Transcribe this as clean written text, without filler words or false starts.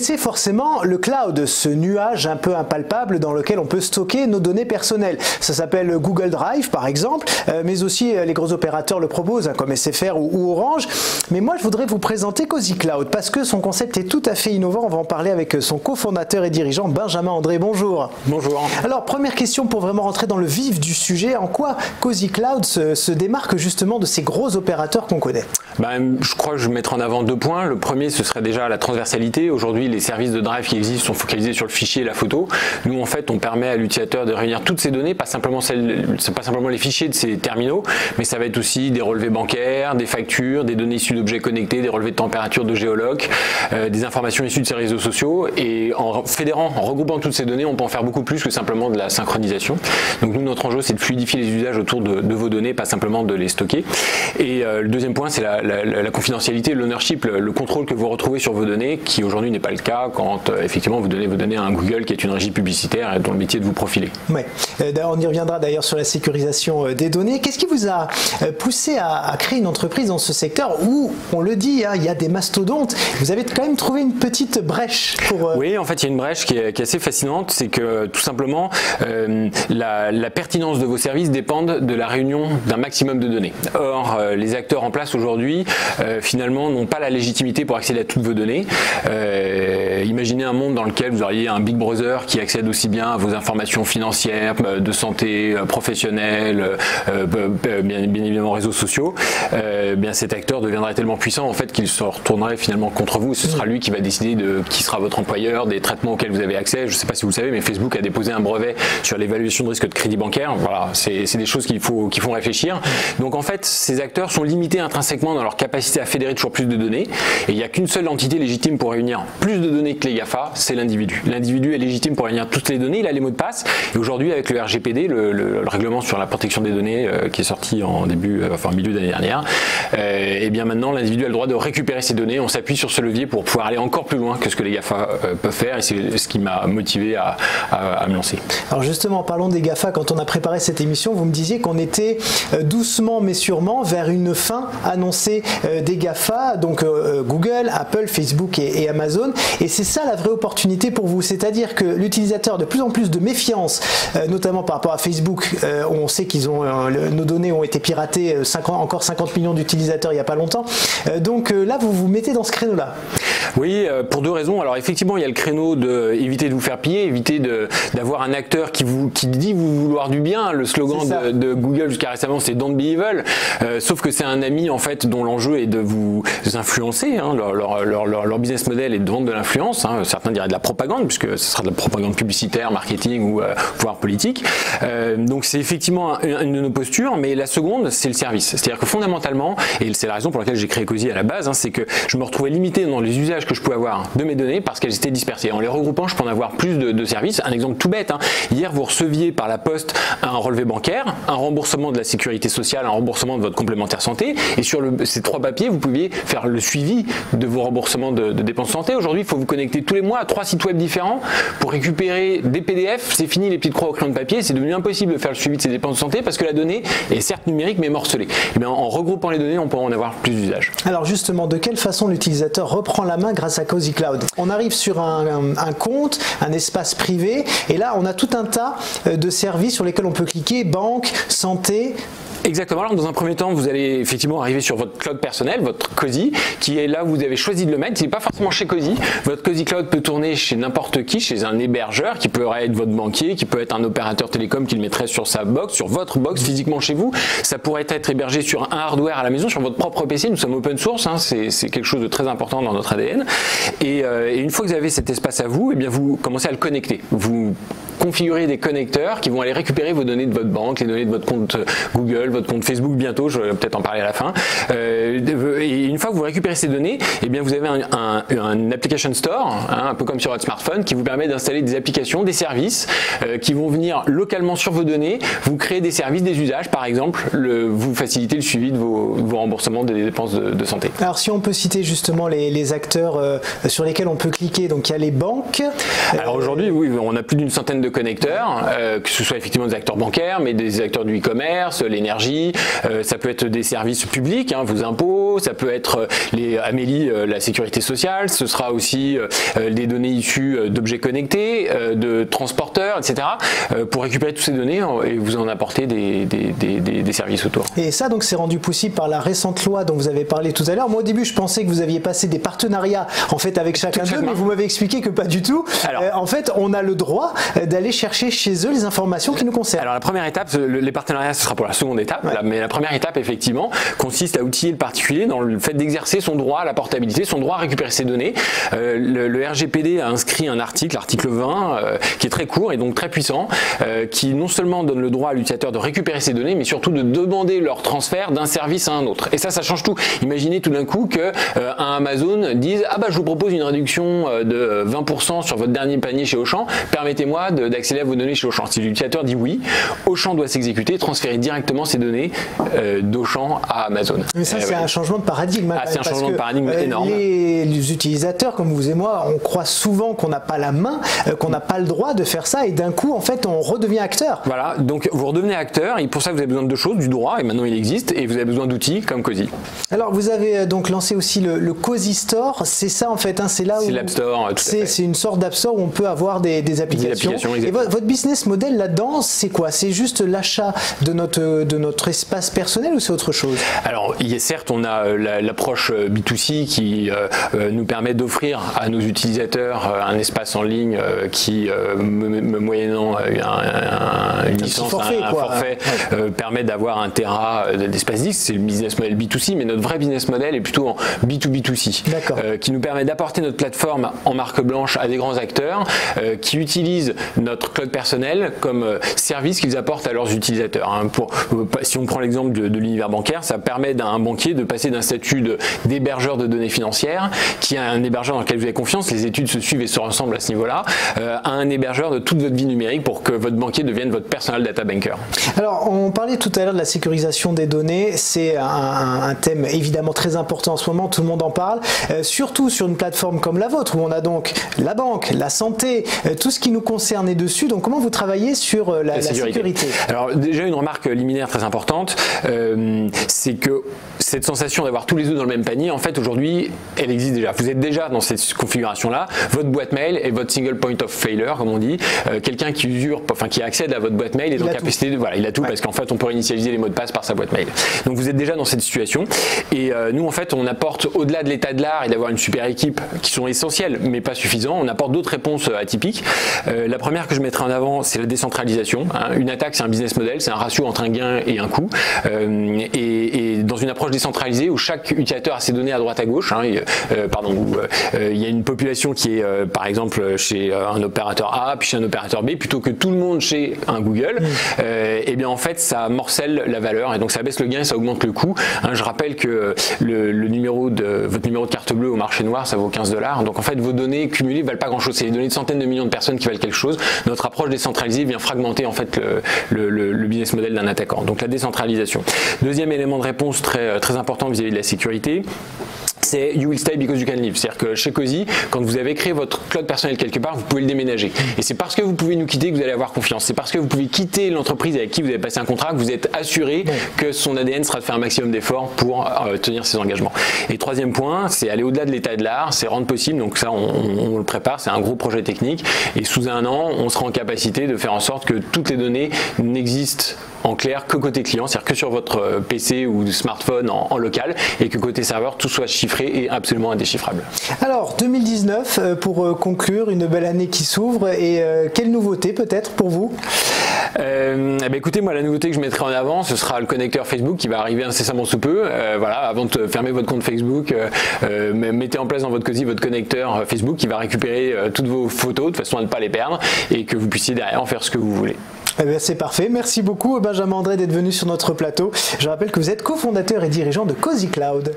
connaissez forcément le cloud, ce nuage un peu impalpable dans lequel on peut stocker nos données personnelles. Ça s'appelle Google Drive par exemple, mais aussi les gros opérateurs le proposent, hein, comme SFR ou Orange. Mais moi je voudrais vous présenter Cozy Cloud parce que son concept est tout à fait innovant. On va en parler avec son cofondateur et dirigeant Benjamin André. Bonjour. Bonjour. Alors première question pour vraiment rentrer dans le vif du sujet, en quoi Cozy Cloud se démarque justement de ces gros opérateurs qu'on connaît? Je crois que je vais mettre en avant 2 points. Le premier, ce serait déjà la transversalité. Aujourd'hui, les services de Drive qui existent sont focalisés sur le fichier et la photo. Nous, en fait, on permet à l'utilisateur de réunir toutes ces données, pas simplement les fichiers de ces terminaux, mais ça va être aussi des relevés bancaires, des factures, des données issues d'objets connectés, des relevés de température de géoloc, des informations issues de ces réseaux sociaux. Et en regroupant toutes ces données, on peut en faire beaucoup plus que simplement de la synchronisation. Donc nous, notre enjeu, c'est de fluidifier les usages autour de vos données, pas simplement de les stocker. Et le deuxième point, c'est la confidentialité, l'ownership, le contrôle que vous retrouvez sur vos données, qui aujourd'hui n'est pas le cas quand effectivement vous donnez vos données à un Google qui est une régie publicitaire et dont le métier est de vous profiler. Ouais. On y reviendra d'ailleurs sur la sécurisation des données. Qu'est-ce qui vous a poussé à créer une entreprise dans ce secteur où, on le dit, hein, il y a des mastodontes. Vous avez quand même trouvé une petite brèche pour... Oui, en fait, il y a une brèche qui est assez fascinante, c'est que tout simplement, la pertinence de vos services dépendent de la réunion d'un maximum de données. Or, les acteurs en place aujourd'hui, finalement, n'ont pas la légitimité pour accéder à toutes vos données. Imaginez un monde dans lequel vous auriez un Big Brother qui accède aussi bien à vos informations financières, de santé, professionnelle, bien évidemment réseaux sociaux. Bien cet acteur deviendrait tellement puissant en fait qu'il se retournerait finalement contre vous. Et ce sera lui qui va décider de qui sera votre employeur, des traitements auxquels vous avez accès. Je ne sais pas si vous le savez, mais Facebook a déposé un brevet sur l'évaluation de risque de crédit bancaire. Voilà, c'est des choses qui font réfléchir. Donc en fait, ces acteurs sont limités intrinsèquement dans leur capacité à fédérer toujours plus de données. Et il n'y a qu'une seule entité légitime pour réunir plus de données que les GAFA, c'est l'individu. L'individu est légitime pour réunir toutes les données, il a les mots de passe. Et aujourd'hui, avec le RGPD, le règlement sur la protection des données qui est sorti en milieu d'année dernière, et bien maintenant, l'individu a le droit de récupérer ces données. On s'appuie sur ce levier pour pouvoir aller encore plus loin que ce que les GAFA peuvent faire. Et c'est ce qui m'a motivé à me lancer. Alors justement, parlons des GAFA. Quand on a préparé cette émission, vous me disiez qu'on était doucement mais sûrement vers une fin annoncée des GAFA, donc Google, Apple, Facebook et Amazon. Et c'est ça la vraie opportunité pour vous, c'est-à-dire que l'utilisateur a de plus en plus de méfiance, notamment par rapport à Facebook. On sait qu'ils ont nos données ont été piratées, encore 50 millions d'utilisateurs il n'y a pas longtemps. Donc là, vous vous mettez dans ce créneau-là. Oui, pour 2 raisons. Alors effectivement, il y a le créneau de éviter de vous faire piller, éviter d'avoir un acteur qui dit vous vouloir du bien. Le slogan de Google jusqu'à récemment, c'est Don't be evil. Sauf que c'est un ami en fait dont l'enjeu est de vous influencer. Hein. Leur business model est de vendre de l'influence. Hein. Certains diraient de la propagande, puisque ce sera de la propagande publicitaire, marketing ou voire politique. Donc c'est effectivement une de nos postures. Mais la seconde, c'est le service. C'est-à-dire que fondamentalement, et c'est la raison pour laquelle j'ai créé Cozy à la base, hein, c'est que je me retrouvais limité dans les usages que je pouvais avoir de mes données parce qu'elles étaient dispersées. En les regroupant, je peux en avoir plus de services. Un exemple tout bête, hein. Hier, vous receviez par la poste un relevé bancaire, un remboursement de la sécurité sociale, un remboursement de votre complémentaire santé. Et sur ces 3 papiers, vous pouviez faire le suivi de vos remboursements de dépenses santé. Aujourd'hui, il faut vous connecter tous les mois à 3 sites web différents pour récupérer des PDF. C'est fini les petites croix au crayon de papier. C'est devenu impossible de faire le suivi de ces dépenses santé parce que la donnée est certes numérique mais morcelée. Et bien, en regroupant les données, on peut en avoir plus d'usages. Alors justement, de quelle façon l'utilisateur reprend la main grâce à Cozy Cloud? On arrive sur un compte, un espace privé, et là on a tout un tas de services sur lesquels on peut cliquer, banque, santé. Exactement. Alors, dans un premier temps, vous allez effectivement arriver sur votre cloud personnel, votre Cozy, qui est là où vous avez choisi de le mettre. Il n'est pas forcément chez Cozy. Votre Cozy Cloud peut tourner chez n'importe qui, chez un hébergeur, qui pourrait être votre banquier, qui peut être un opérateur télécom qui le mettrait sur sa box, sur votre box physiquement chez vous. Ça pourrait être hébergé sur un hardware à la maison, sur votre propre PC. Nous sommes open source, hein, c'est quelque chose de très important dans notre ADN. Et une fois que vous avez cet espace à vous, eh bien vous commencez à le connecter. Vous configurez des connecteurs qui vont aller récupérer vos données de votre banque, les données de votre compte Google, votre compte Facebook bientôt, je vais peut-être en parler à la fin. Et une fois que vous récupérez ces données, eh bien vous avez un application store, hein, un peu comme sur votre smartphone, qui vous permet d'installer des applications, des services qui vont venir localement sur vos données, vous créer des services, des usages, par exemple, vous faciliter le suivi de vos remboursements des dépenses de santé. Alors si on peut citer justement les acteurs sur lesquels on peut cliquer, donc il y a les banques. Alors aujourd'hui, oui, on a plus d'une centaine de connecteurs, que ce soit effectivement des acteurs bancaires, mais des acteurs du e-commerce, l'énergie, ça peut être des services publics, hein, vos impôts, ça peut être Amélie, la sécurité sociale, ce sera aussi des données issues d'objets connectés, de transporteurs, etc. Pour récupérer toutes ces données et vous en apporter des services autour. Et ça, donc, c'est rendu possible par la récente loi dont vous avez parlé tout à l'heure. Moi, au début, je pensais que vous aviez passé des partenariats en fait avec chacun d'eux, mais vous m'avez expliqué que pas du tout. Alors, en fait, on a le droit d'aller chercher chez eux les informations qui nous concernent. Alors, la première étape, les partenariats, ce sera pour la seconde étape, ouais. Mais la première étape, effectivement, consiste à outiller le particulier dans le fait d'exercer son droit à la portabilité, son droit à récupérer ses données. Le RGPD a inscrit un article, l'article 20, qui est très court et donc très puissant, qui non seulement donne le droit à l'utilisateur de récupérer ses données, mais surtout de demander leur transfert d'un service à un autre. Et ça change tout. Imaginez tout d'un coup que un Amazon dise « Ah bah je vous propose une réduction de 20% sur votre dernier panier chez Auchan, permettez-moi d'accéder à vos données chez Auchan ». Si l'utilisateur dit oui, Auchan doit s'exécuter et transférer directement ses données d'Auchan à Amazon. Mais ça, c'est un changement de paradigme. Ah, c'est un changement de paradigme énorme. Les utilisateurs, comme vous et moi, on croit souvent qu'on n'a pas la main, qu'on n'a pas le droit de faire ça, et d'un coup, en fait, on redevient acteur. Voilà, donc vous redevenez acteur, et pour ça, vous avez besoin de deux choses, du droit, et maintenant il existe, et vous avez besoin d'outils comme Cozy. Alors, vous avez donc lancé aussi le Cozy Store, c'est ça en fait, hein, c'est là où... C'est l'App Store, tout à fait. C'est une sorte d'App Store où on peut avoir des applications. Et votre business model là-dedans, c'est quoi? C'est juste l'achat de notre espace personnel ou c'est autre chose? Alors, certes, on a l'approche B2C qui nous permet d'offrir à nos utilisateurs un espace en ligne qui, moyennant une licence, un forfait, permet d'avoir 1 Tera d'espace disque. C'est le business model B2C, mais notre vrai business model est plutôt en B2B2C, qui nous permet d'apporter notre plateforme en marque blanche à des grands acteurs qui utilisent notre cloud personnel comme service qu'ils apportent à leurs utilisateurs. Hein. Si on prend l'exemple de l'univers bancaire, ça permet à un banquier de passer d'un statut d'hébergeur de données financières, qui est un hébergeur dans lequel vous avez confiance, les études se suivent et se ressemblent à ce niveau-là, à un hébergeur de toute votre vie numérique pour que votre banquier devienne votre personal data banker. Alors, on parlait tout à l'heure de la sécurisation des données, c'est un thème évidemment très important en ce moment, tout le monde en parle, surtout sur une plateforme comme la vôtre, où on a donc la banque, la santé, tout ce qui nous concerne est dessus. Donc comment vous travaillez sur la sécurité? Alors déjà, une remarque liminaire très importante, c'est que cette sensation d'avoir tous les œufs dans le même panier, en fait aujourd'hui, elle existe déjà. Vous êtes déjà dans cette configuration-là, votre boîte mail est votre single point of failure, comme on dit, quelqu'un qui usurpe, enfin qui accède à votre boîte mail et donc capacité de, voilà, il a tout, parce qu'en fait on peut réinitialiser les mots de passe par sa boîte mail. Donc vous êtes déjà dans cette situation, et nous en fait on apporte, au-delà de l'état de l'art et d'avoir une super équipe qui sont essentielles mais pas suffisants, on apporte d'autres réponses atypiques. La première que je mettrai en avant, c'est la décentralisation. Hein. Une attaque, c'est un business model, c'est un ratio entre un gain et un coût, et dans une approche décentralisée où chaque utilisateur a ses données à droite à gauche, hein, il y a une population qui est par exemple chez un opérateur A puis chez un opérateur B, plutôt que tout le monde chez un Google, et bien en fait ça morcelle la valeur et donc ça baisse le gain et ça augmente le coût. Hein, je rappelle que votre numéro de carte bleue au marché noir, ça vaut 15 $. Donc en fait vos données cumulées valent pas grand chose, c'est les données de centaines de millions de personnes qui valent quelque chose. Notre approche décentralisée vient fragmenter en fait le business model d'un attaquant. Donc la décentralisation. Deuxième élément de réponse très important vis-à-vis de la sécurité, c'est you will stay because you can live. C'est-à-dire que chez Cozy, quand vous avez créé votre cloud personnel quelque part, vous pouvez le déménager. Et c'est parce que vous pouvez nous quitter que vous allez avoir confiance. C'est parce que vous pouvez quitter l'entreprise avec qui vous avez passé un contrat que vous êtes assuré que son ADN sera de faire un maximum d'efforts pour tenir ses engagements. Et troisième point, c'est aller au-delà de l'état de l'art, c'est rendre possible. Donc ça, on le prépare, c'est un gros projet technique. Et sous 1 an, on sera en capacité de faire en sorte que toutes les données n'existent en clair que côté client, c'est-à-dire que sur votre PC ou smartphone en local, et que côté serveur, tout soit chiffré et absolument indéchiffrable. Alors, 2019, pour conclure, une belle année qui s'ouvre, et quelle nouveauté peut-être pour vous? Écoutez, moi la nouveauté que je mettrai en avant, ce sera le connecteur Facebook qui va arriver incessamment sous peu. Voilà, avant de fermer votre compte Facebook, mettez en place dans votre Cozy votre connecteur Facebook qui va récupérer toutes vos photos de façon à ne pas les perdre et que vous puissiez derrière en faire ce que vous voulez. Eh bien, c'est parfait. Merci beaucoup Benjamin André d'être venu sur notre plateau. Je rappelle que vous êtes cofondateur et dirigeant de Cozy Cloud.